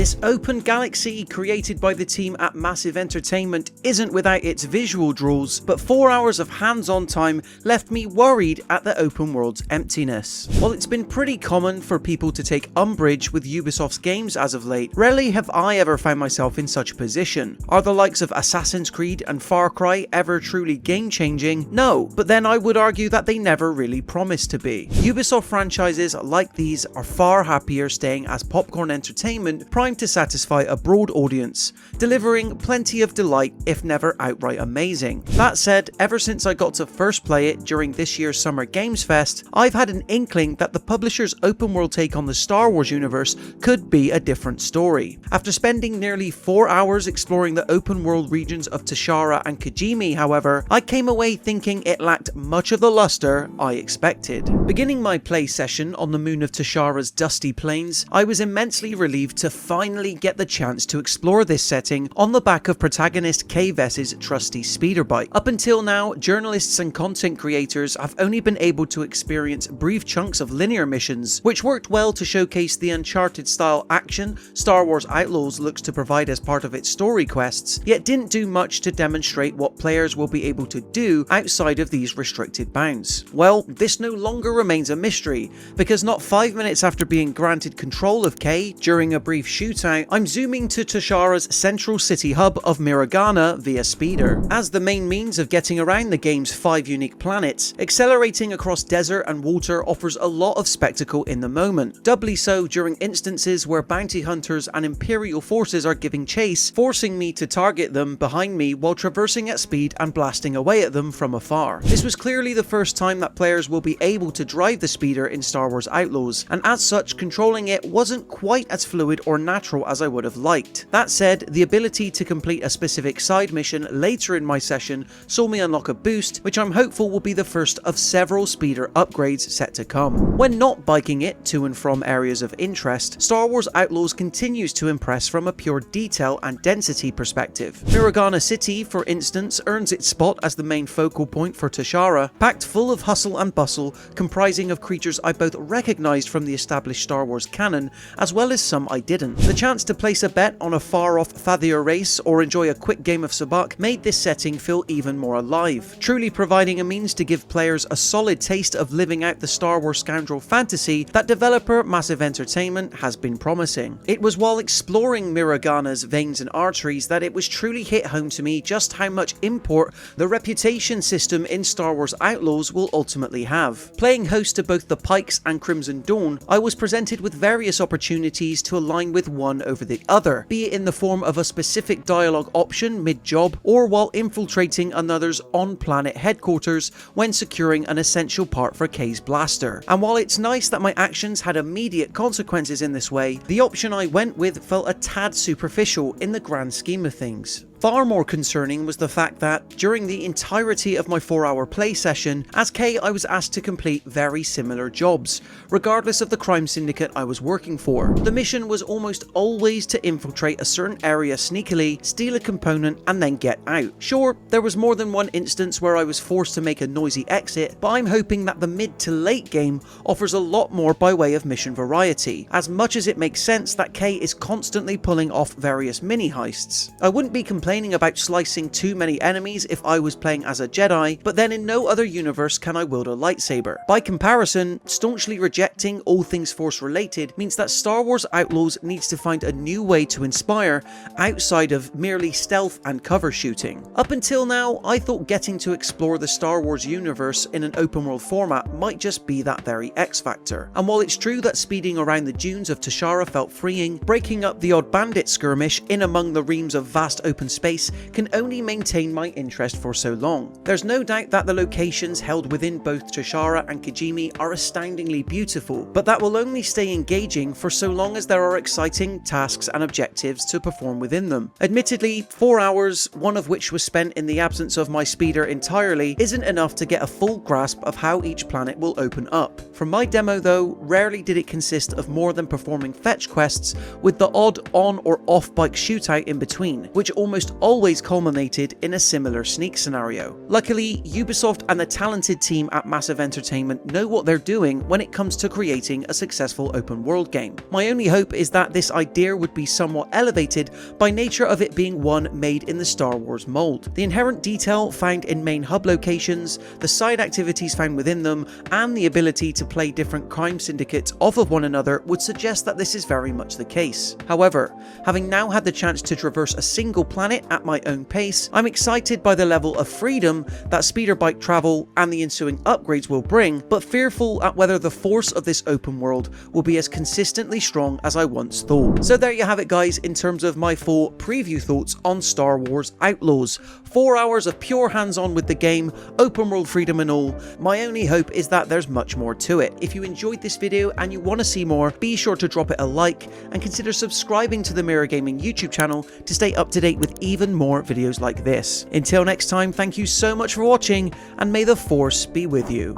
This open galaxy created by the team at Massive Entertainment isn't without its visual draws, but 4 hours of hands-on time left me worried at the open world's emptiness. While it's been pretty common for people to take umbrage with Ubisoft's games as of late, rarely have I ever found myself in such a position. Are the likes of Assassin's Creed and Far Cry ever truly game-changing? No, but then I would argue that they never really promised to be. Ubisoft franchises like these are far happier staying as popcorn entertainment primed to satisfy a broad audience, delivering plenty of delight if never outright amazing. That said, ever since I got to first play it during this year's Summer Games Fest, I've had an inkling that the publisher's open world take on the Star Wars universe could be a different story. After spending nearly 4 hours exploring the open world regions of Toshara and Kijimi, however, I came away thinking it lacked much of the luster I expected. Beginning my play session on the moon of Toshara's dusty plains, I was immensely relieved to finally get the chance to explore this setting on the back of protagonist Kay Vess's trusty speeder bike. Up until now, journalists and content creators have only been able to experience brief chunks of linear missions, which worked well to showcase the Uncharted-style action Star Wars Outlaws looks to provide as part of its story quests, yet didn't do much to demonstrate what players will be able to do outside of these restricted bounds. Well, this no longer remains a mystery, because not 5 minutes after being granted control of Kay during a brief shootout, I'm zooming to Toshara's central city hub of Miragana via speeder. As the main means of getting around the game's 5 unique planets, accelerating across desert and water offers a lot of spectacle in the moment, doubly so during instances where bounty hunters and Imperial forces are giving chase, forcing me to target them behind me while traversing at speed and blasting away at them from afar. This was clearly the first time that players will be able to drive the speeder in Star Wars Outlaws, and as such, controlling it wasn't quite as fluid or natural as I would have liked. That said, the ability to complete a specific side mission later in my session saw me unlock a boost, which I'm hopeful will be the first of several speeder upgrades set to come. When not biking it to and from areas of interest, Star Wars Outlaws continues to impress from a pure detail and density perspective. Miragana City, for instance, earns its spot as the main focal point for Toshara, packed full of hustle and bustle, comprising of creatures I both recognised from the established Star Wars canon, as well as some I didn't. The chance to place a bet on a far-off Fathier race or enjoy a quick game of sabacc made this setting feel even more alive, truly providing a means to give players a solid taste of living out the Star Wars scoundrel fantasy that developer Massive Entertainment has been promising. It was while exploring Miragana's veins and arteries that it was truly hit home to me just how much import the reputation system in Star Wars Outlaws will ultimately have. Playing host to both the Pikes and Crimson Dawn, I was presented with various opportunities to align with one over the other, be it in the form of a specific dialogue option mid-job, or while infiltrating another's on-planet headquarters when securing an essential part for Kay's blaster. And while it's nice that my actions had immediate consequences in this way, the option I went with felt a tad superficial in the grand scheme of things. Far more concerning was the fact that, during the entirety of my 4-hour play session, as Kay I was asked to complete very similar jobs, regardless of the crime syndicate I was working for. The mission was almost always to infiltrate a certain area sneakily, steal a component, and then get out. Sure, there was more than one instance where I was forced to make a noisy exit, but I'm hoping that the mid to late game offers a lot more by way of mission variety, as much as it makes sense that Kay is constantly pulling off various mini heists. I wouldn't be complaining about slicing too many enemies if I was playing as a Jedi, but then in no other universe can I wield a lightsaber. By comparison, staunchly rejecting all things Force related means that Star Wars Outlaws needs to find a new way to inspire outside of merely stealth and cover shooting. Up until now, I thought getting to explore the Star Wars universe in an open world format might just be that very X factor. And while it's true that speeding around the dunes of Toshara felt freeing, breaking up the odd bandit skirmish in among the reams of vast open space can only maintain my interest for so long. There's no doubt that the locations held within both Toshara and Kijimi are astoundingly beautiful, but that will only stay engaging for so long as there are exciting tasks and objectives to perform within them. Admittedly, 4 hours, one of which was spent in the absence of my speeder entirely, isn't enough to get a full grasp of how each planet will open up. From my demo though, rarely did it consist of more than performing fetch quests with the odd on or off bike shootout in between, which almost world always culminated in a similar sneak scenario. Luckily, Ubisoft and the talented team at Massive Entertainment know what they're doing when it comes to creating a successful open world game. My only hope is that this idea would be somewhat elevated by nature of it being one made in the Star Wars mold. The inherent detail found in main hub locations, the side activities found within them, and the ability to play different crime syndicates off of one another would suggest that this is very much the case. However, having now had the chance to traverse a single planet at my own pace, I'm excited by the level of freedom that speeder bike travel and the ensuing upgrades will bring, but fearful at whether the force of this open world will be as consistently strong as I once thought. So there you have it, guys, in terms of my full preview thoughts on Star Wars Outlaws. 4 hours of pure hands-on with the game, open world freedom and all. My only hope is that there's much more to it. If you enjoyed this video and you want to see more, be sure to drop it a like and consider subscribing to the Mirror Gaming YouTube channel to stay up to date with even more videos like this. Until next time, thank you so much for watching, and may the Force be with you.